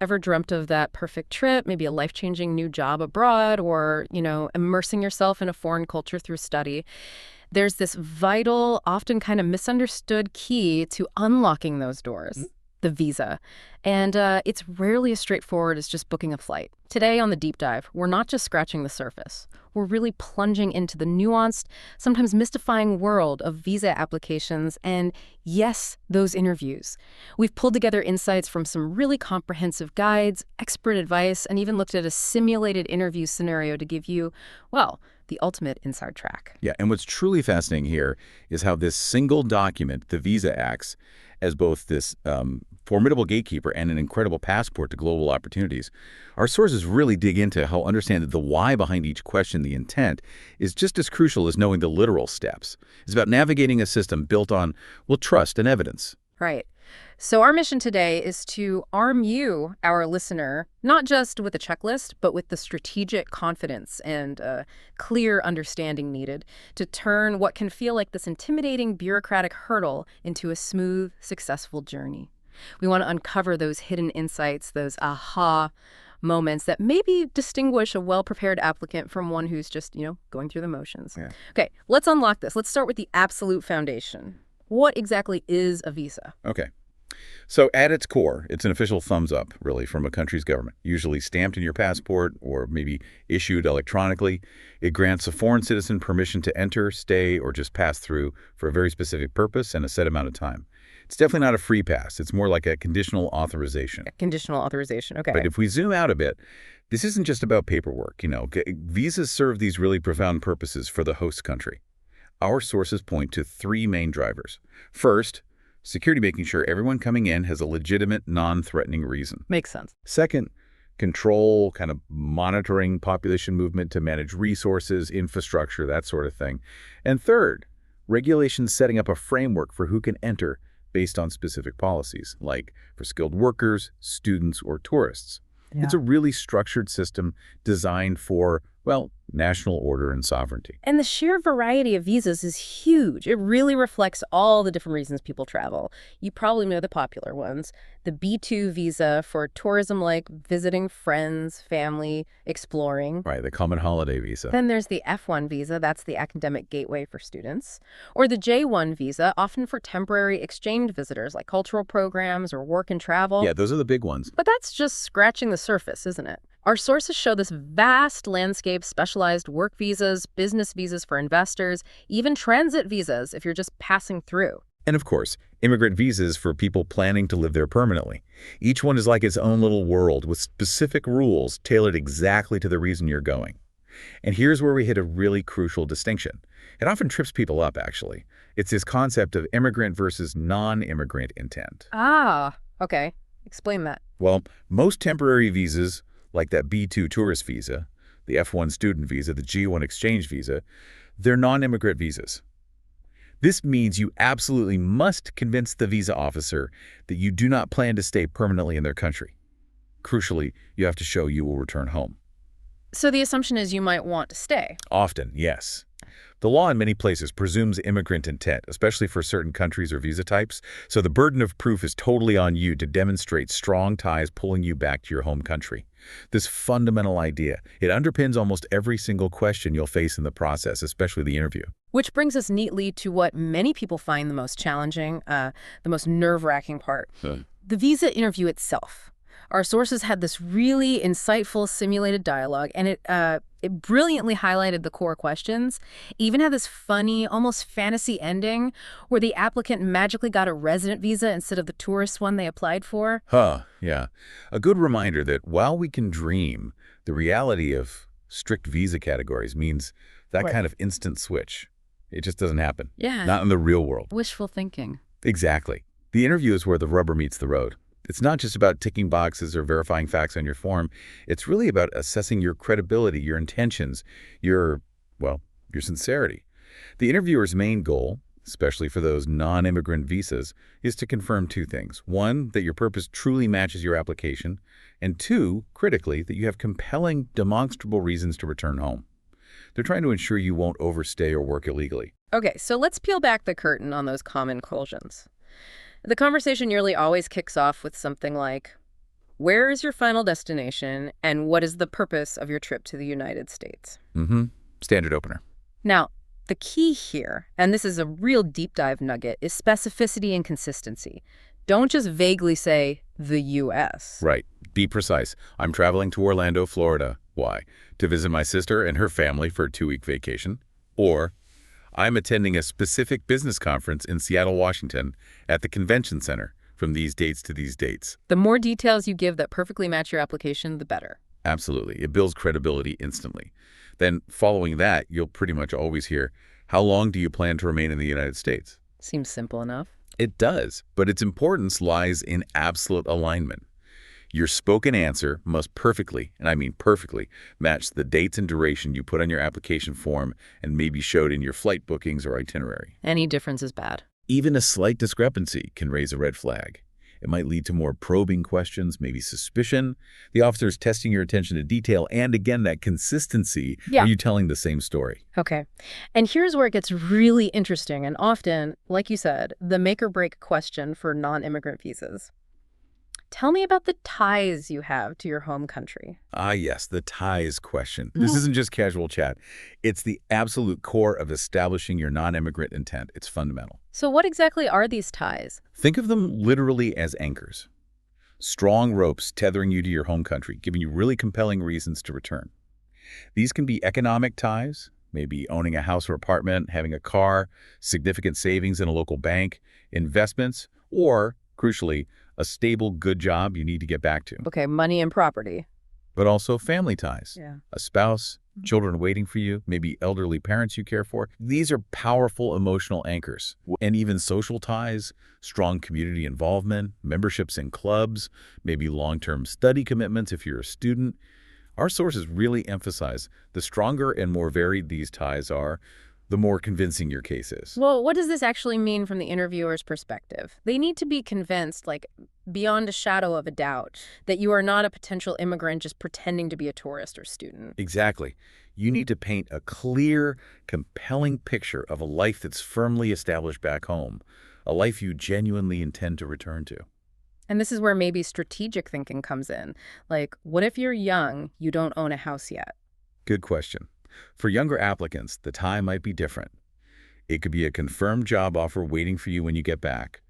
Ever dreamt of that perfect trip, maybe a life-changing new job abroad, or, immersing yourself in a foreign culture through study? There's this vital, often kind of misunderstood key to unlocking those doors, the visa. And it's rarely as straightforward as just booking a flight. Today on The Deep Dive, we're not just scratching the surface. We're really plunging into the nuanced, sometimes mystifying world of visa applications and, yes, those interviews. We've pulled together insights from some really comprehensive guides, expert advice, and even looked at a simulated interview scenario to give you, well, the ultimate inside track. Yeah, and what's truly fascinating here is how this single document, the visa, acts as both this formidable gatekeeper and an incredible passport to global opportunities. Our sources really dig into how understanding the why behind each question, the intent, is just as crucial as knowing the literal steps. It's about navigating a system built on, well, trust and evidence. Right. So our mission today is to arm you, our listener, not just with a checklist, but with the strategic confidence and clear understanding needed to turn what can feel like this intimidating bureaucratic hurdle into a smooth, successful journey. We want to uncover those hidden insights, those aha moments that maybe distinguish a well-prepared applicant from one who's just, going through the motions. Yeah. Okay, let's unlock this. Let's start with the absolute foundation. What exactly is a visa? Okay. So at its core, it's an official thumbs up, really, from a country's government, usually stamped in your passport or maybe issued electronically. It grants a foreign citizen permission to enter, stay, or just pass through for a very specific purpose and a set amount of time. It's definitely not a free pass. It's more like a conditional authorization. Conditional authorization, okay. But if we zoom out a bit, this isn't just about paperwork. Visas serve these really profound purposes for the host country. Our sources point to three main drivers. First, security, making sure everyone coming in has a legitimate, non-threatening reason. Makes sense. Second, control, kind of monitoring population movement to manage resources, infrastructure, that sort of thing. And third, regulations setting up a framework for who can enter based on specific policies, like for skilled workers, students, or tourists. Yeah. It's a really structured system designed for, well, national order and sovereignty. And the sheer variety of visas is huge. It really reflects all the different reasons people travel. You probably know the popular ones. The B2 visa for tourism, like visiting friends, family, exploring. Right, the common holiday visa. Then there's the F1 visa. That's the academic gateway for students. Or the J1 visa, often for temporary exchange visitors, like cultural programs or work and travel. Yeah, those are the big ones. But that's just scratching the surface, isn't it? Our sources show this vast landscape, specialized work visas, business visas for investors, even transit visas if you're just passing through. And of course, immigrant visas for people planning to live there permanently. Each one is like its own little world with specific rules tailored exactly to the reason you're going. And here's where we hit a really crucial distinction. It often trips people up, actually. It's this concept of immigrant versus non-immigrant intent. Ah, okay. Explain that. Well, most temporary visas, like that B2 tourist visa, the F1 student visa, the G1 exchange visa, they're non-immigrant visas. This means you absolutely must convince the visa officer that you do not plan to stay permanently in their country. Crucially, you have to show you will return home. So the assumption is you might want to stay. Often, yes. The law in many places presumes immigrant intent, especially for certain countries or visa types, so the burden of proof is totally on you to demonstrate strong ties pulling you back to your home country. This fundamental idea, it underpins almost every single question you'll face in the process, especially the interview. Which brings us neatly to what many people find the most challenging, the most nerve-wracking part, the visa interview itself. Our sources had this really insightful simulated dialogue, and it brilliantly highlighted the core questions. Even had this funny, almost fantasy ending where the applicant magically got a resident visa instead of the tourist one they applied for. Yeah. A good reminder that while we can dream, the reality of strict visa categories means that kind of instant switch. It just doesn't happen. Yeah. Not in the real world. Wishful thinking. Exactly. The interview is where the rubber meets the road. It's not just about ticking boxes or verifying facts on your form. It's really about assessing your credibility, your intentions, your sincerity. The interviewer's main goal, especially for those non-immigrant visas, is to confirm two things. One, that your purpose truly matches your application, and two, critically, that you have compelling, demonstrable reasons to return home. They're trying to ensure you won't overstay or work illegally. Okay, so let's peel back the curtain on those common questions. The conversation nearly always kicks off with something like, Where is your final destination, and what is the purpose of your trip to the United States? Standard opener. Now, the key here, and this is a real deep dive nugget, is specificity and consistency. Don't just vaguely say, the U.S. Right. Be precise. I'm traveling to Orlando, Florida. Why? To visit my sister and her family for a 2-week vacation. Or, I'm attending a specific business conference in Seattle, Washington at the convention center from these dates to these dates. The more details you give that perfectly match your application, the better. Absolutely. It builds credibility instantly. Then, following that, you'll pretty much always hear, how long do you plan to remain in the United States? Seems simple enough. It does, but its importance lies in absolute alignment. Your spoken answer must perfectly, and I mean perfectly, match the dates and duration you put on your application form and maybe showed in your flight bookings or itinerary. Any difference is bad. Even a slight discrepancy can raise a red flag. It might lead to more probing questions, maybe suspicion. The officer's testing your attention to detail, and again, that consistency. Yeah. Are you telling the same story? Okay. And here's where it gets really interesting and often, like you said, the make or break question for non-immigrant visas. Tell me about the ties you have to your home country. Ah, yes, the ties question. This isn't just casual chat. It's the absolute core of establishing your non-immigrant intent. It's fundamental. So what exactly are these ties? Think of them literally as anchors. Strong ropes tethering you to your home country, giving you really compelling reasons to return. These can be economic ties, maybe owning a house or apartment, having a car, significant savings in a local bank, investments, or, crucially, a stable, good job you need to get back to. Okay, money and property. But also family ties. Yeah. A spouse, children waiting for you, maybe elderly parents you care for. These are powerful emotional anchors. And even social ties, strong community involvement, memberships in clubs, maybe long-term study commitments if you're a student. Our sources really emphasize the stronger and more varied these ties are, the more convincing your case is. Well, what does this actually mean from the interviewer's perspective? They need to be convinced, like beyond a shadow of a doubt, that you are not a potential immigrant just pretending to be a tourist or student. Exactly. You need to paint a clear, compelling picture of a life that's firmly established back home, a life you genuinely intend to return to. And this is where maybe strategic thinking comes in. Like, what if you're young, you don't own a house yet? Good question. For younger applicants, the tie might be different. It could be a confirmed job offer waiting for you when you get back,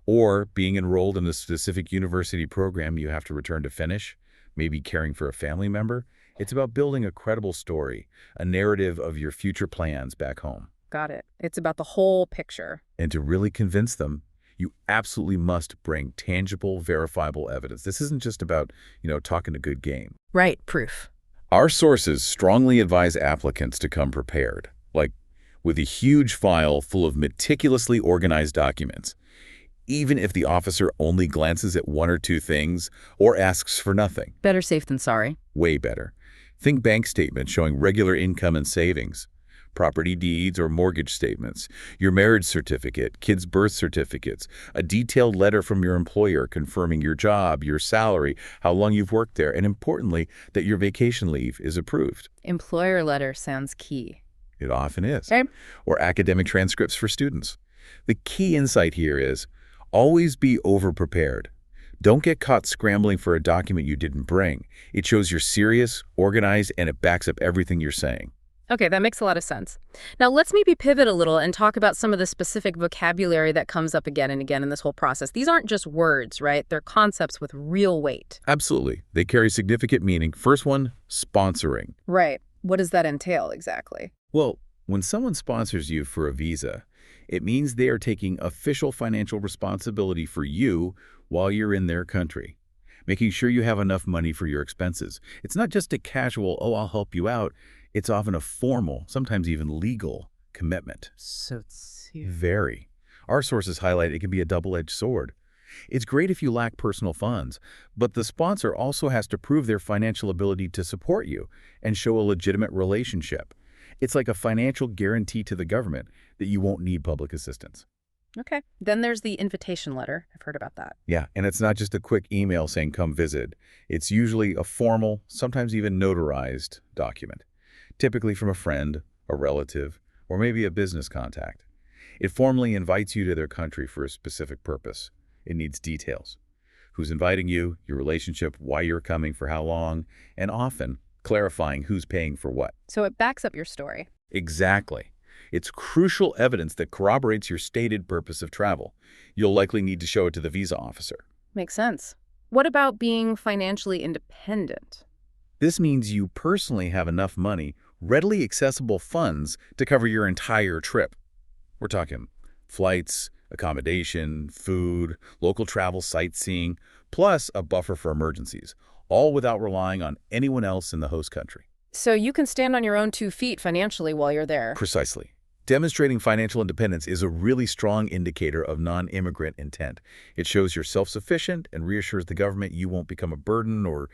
or being enrolled in a specific university program you have to return to finish, maybe caring for a family member. It's about building a credible story, a narrative of your future plans back home. Got it. It's about the whole picture. And to really convince them, you absolutely must bring tangible, verifiable evidence. This isn't just about, talking a good game. Right, proof. Our sources strongly advise applicants to come prepared, like with a huge file full of meticulously organized documents. Even if the officer only glances at one or two things or asks for nothing. Better safe than sorry. Way better. Think bank statements showing regular income and savings, property deeds or mortgage statements, your marriage certificate, kids' birth certificates, a detailed letter from your employer confirming your job, your salary, how long you've worked there, and importantly, that your vacation leave is approved. Employer letter sounds key. It often is. Okay. Or academic transcripts for students. The key insight here is always be over-prepared. Don't get caught scrambling for a document you didn't bring. It shows you're serious, organized, and it backs up everything you're saying. Okay, that makes a lot of sense. Now, let's maybe pivot a little and talk about some of the specific vocabulary that comes up again and again in this whole process. These aren't just words, right? They're concepts with real weight. Absolutely. They carry significant meaning. First one, sponsoring. Right. What does that entail exactly? Well, when someone sponsors you for a visa, it means they are taking official financial responsibility for you while you're in their country, making sure you have enough money for your expenses. It's not just a casual, oh, I'll help you out. It's often a formal, sometimes even legal, commitment. So Very. Our sources highlight it can be a double-edged sword. It's great if you lack personal funds, but the sponsor also has to prove their financial ability to support you and show a legitimate relationship. It's like a financial guarantee to the government that you won't need public assistance. Okay. Then there's the invitation letter. I've heard about that. Yeah, and it's not just a quick email saying come visit. It's usually a formal, sometimes even notarized document, typically from a friend, a relative, or maybe a business contact. It formally invites you to their country for a specific purpose. It needs details. who's inviting you, your relationship, why you're coming, for how long, and often clarifying who's paying for what. So it backs up your story. Exactly. It's crucial evidence that corroborates your stated purpose of travel. You'll likely need to show it to the visa officer. Makes sense. What about being financially independent? This means you personally have enough money, readily accessible funds, to cover your entire trip. We're talking flights, accommodation, food, local travel, sightseeing, plus a buffer for emergencies, all without relying on anyone else in the host country. So you can stand on your own 2 feet financially while you're there. Precisely. Demonstrating financial independence is a really strong indicator of non-immigrant intent. It shows you're self-sufficient and reassures the government you won't become a burden or,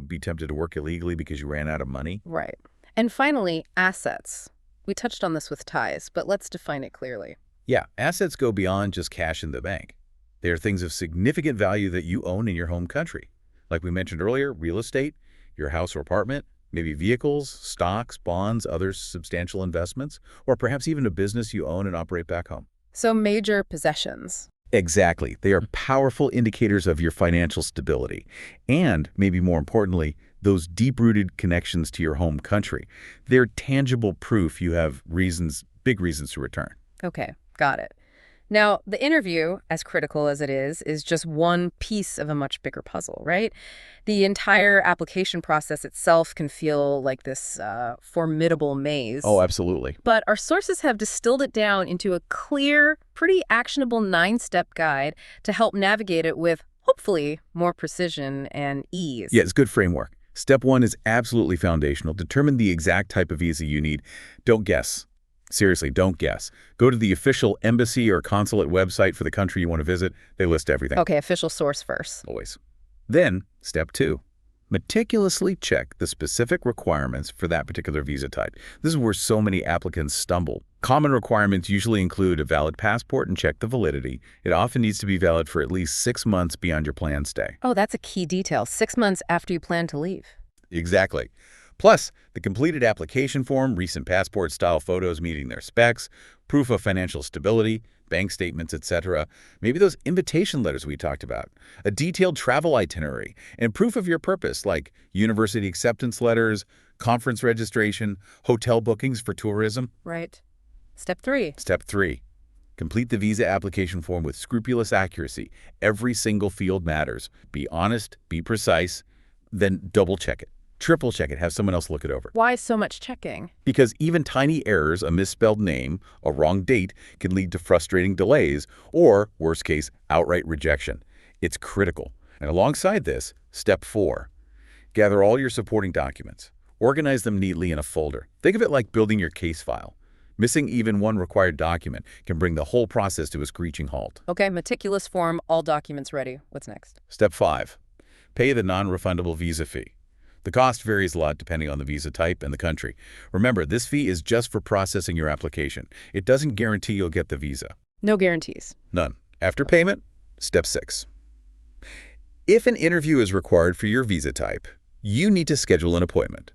be tempted to work illegally because you ran out of money. Right. And finally, assets. We touched on this with ties, but let's define it clearly. Yeah, assets go beyond just cash in the bank. They are things of significant value that you own in your home country. Like we mentioned earlier, real estate, your house or apartment, maybe vehicles, stocks, bonds, other substantial investments, or perhaps even a business you own and operate back home. So major possessions. Exactly. They are powerful indicators of your financial stability. And, maybe more importantly, those deep-rooted connections to your home country. They're tangible proof you have big reasons to return. Okay, got it. Now, the interview, as critical as it is just one piece of a much bigger puzzle, right? The entire application process itself can feel like this formidable maze. Oh, absolutely. But our sources have distilled it down into a clear, pretty actionable 9-step guide to help navigate it with, hopefully, more precision and ease. Yeah, it's a good framework. Step 1 is absolutely foundational. Determine the exact type of visa you need. Don't guess. Seriously, don't guess. Go to the official embassy or consulate website for the country you want to visit. They list everything. Okay, official source first. Always. Then, step 2. Meticulously check the specific requirements for that particular visa type. This is where so many applicants stumble. Common requirements usually include a valid passport and check the validity. It often needs to be valid for at least 6 months beyond your planned stay. Oh, that's a key detail. 6 months after you plan to leave. Exactly. Plus, the completed application form, recent passport-style photos meeting their specs, proof of financial stability, bank statements, etc. Maybe those invitation letters we talked about, a detailed travel itinerary, and proof of your purpose like university acceptance letters, conference registration, hotel bookings for tourism. Right. Step 3. Step 3. Complete the visa application form with scrupulous accuracy. Every single field matters. Be honest, be precise, then double-check it. Triple-check it, have someone else look it over. Why so much checking? Because even tiny errors, a misspelled name, a wrong date, can lead to frustrating delays or, worst case, outright rejection. It's critical. And alongside this, step 4. Gather all your supporting documents. Organize them neatly in a folder. Think of it like building your case file. Missing even one required document can bring the whole process to a screeching halt. Okay, meticulous form, all documents ready. What's next? Step 5. Pay the non-refundable visa fee. The cost varies a lot depending on the visa type and the country. Remember, this fee is just for processing your application. It doesn't guarantee you'll get the visa. No guarantees. None. After payment, step 6. If an interview is required for your visa type, you need to schedule an appointment.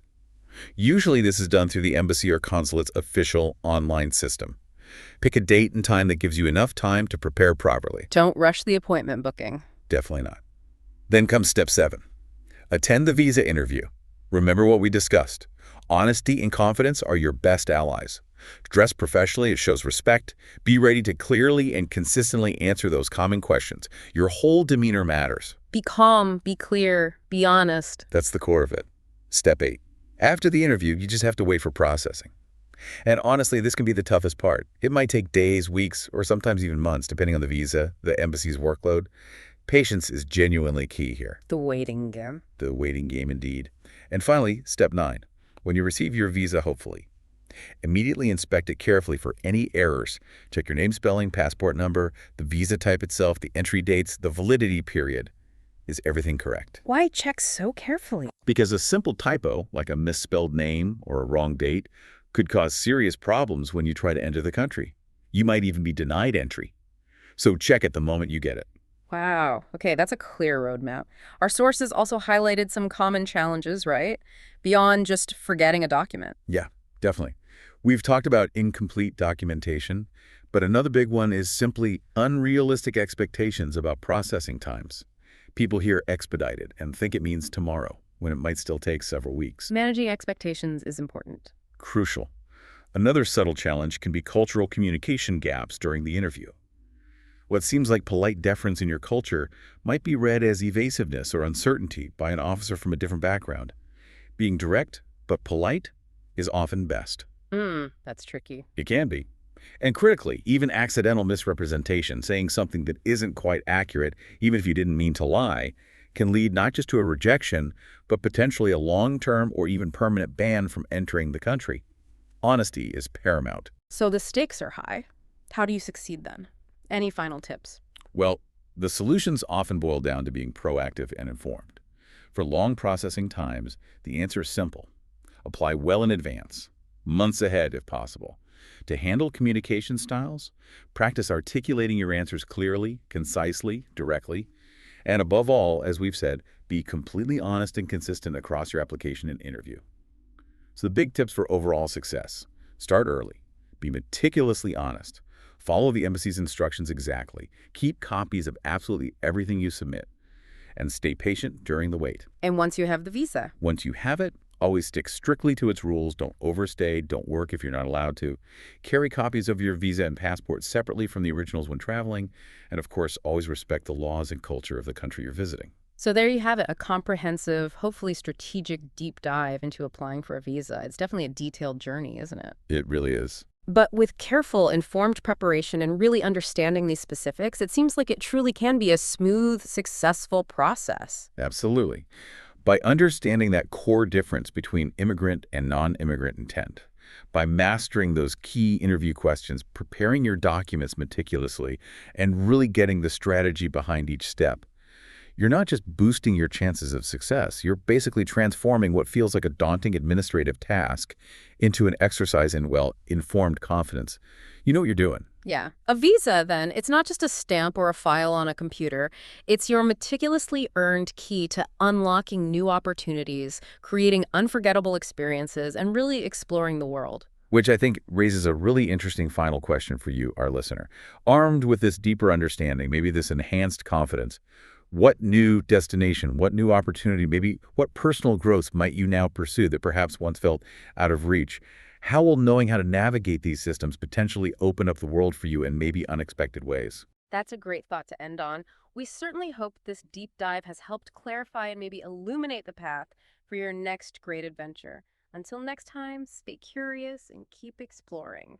Usually this is done through the embassy or consulate's official online system. Pick a date and time that gives you enough time to prepare properly. Don't rush the appointment booking. Definitely not. Then comes step 7. Attend the visa interview. Remember what we discussed. Honesty and confidence are your best allies. Dress professionally, it shows respect. Be ready to clearly and consistently answer those common questions. Your whole demeanor matters. Be calm, be clear, be honest. That's the core of it. Step 8. After the interview, you just have to wait for processing. And honestly, this can be the toughest part. It might take days, weeks, or sometimes even months, depending on the visa, the embassy's workload. Patience is genuinely key here. The waiting game. The waiting game indeed. And finally, step 9. When you receive your visa, hopefully, immediately inspect it carefully for any errors. Check your name spelling, passport number, the visa type itself, the entry dates, the validity period. Is everything correct? Why check so carefully? Because a simple typo, like a misspelled name or a wrong date, could cause serious problems when you try to enter the country. You might even be denied entry. So check it the moment you get it. Wow. Okay, that's a clear roadmap. Our sources also highlighted some common challenges, right? Beyond just forgetting a document. Yeah, definitely. We've talked about incomplete documentation, but another big one is simply unrealistic expectations about processing times. People hear expedited and think it means tomorrow, when it might still take several weeks. Managing expectations is important. Crucial. Another subtle challenge can be cultural communication gaps during the interview. What seems like polite deference in your culture might be read as evasiveness or uncertainty by an officer from a different background. Being direct but polite is often best. That's tricky. It can be. And critically, even accidental misrepresentation, saying something that isn't quite accurate, even if you didn't mean to lie, can lead not just to a rejection, but potentially a long-term or even permanent ban from entering the country. Honesty is paramount. So the stakes are high. How do you succeed then? Any final tips? Well, the solutions often boil down to being proactive and informed. For long processing times, the answer is simple. Apply well in advance, months ahead if possible. To handle communication styles, practice articulating your answers clearly, concisely, directly, and above all, as we've said, be completely honest and consistent across your application and interview. So the big tips for overall success: start early, be meticulously honest, follow the embassy's instructions exactly, keep copies of absolutely everything you submit, and stay patient during the wait. And once you have the visa? Once you have it, always stick strictly to its rules. Don't overstay. Don't work if you're not allowed to. Carry copies of your visa and passport separately from the originals when traveling. And of course, always respect the laws and culture of the country you're visiting. So there you have it, a comprehensive, hopefully strategic deep dive into applying for a visa. It's definitely a detailed journey, isn't it? It really is. But with careful, informed preparation and really understanding these specifics, it seems like it truly can be a smooth, successful process. Absolutely. By understanding that core difference between immigrant and non-immigrant intent, by mastering those key interview questions, preparing your documents meticulously, and really getting the strategy behind each step, you're not just boosting your chances of success, you're basically transforming what feels like a daunting administrative task into an exercise in, well, informed confidence. You know what you're doing. Yeah. A visa, then, it's not just a stamp or a file on a computer. It's your meticulously earned key to unlocking new opportunities, creating unforgettable experiences, and really exploring the world. Which I think raises a really interesting final question for you, our listener. Armed with this deeper understanding, maybe this enhanced confidence, what new destination, what new opportunity, maybe what personal growth might you now pursue that perhaps once felt out of reach? How will knowing how to navigate these systems potentially open up the world for you in maybe unexpected ways? That's a great thought to end on. We certainly hope this deep dive has helped clarify and maybe illuminate the path for your next great adventure. Until next time, stay curious and keep exploring.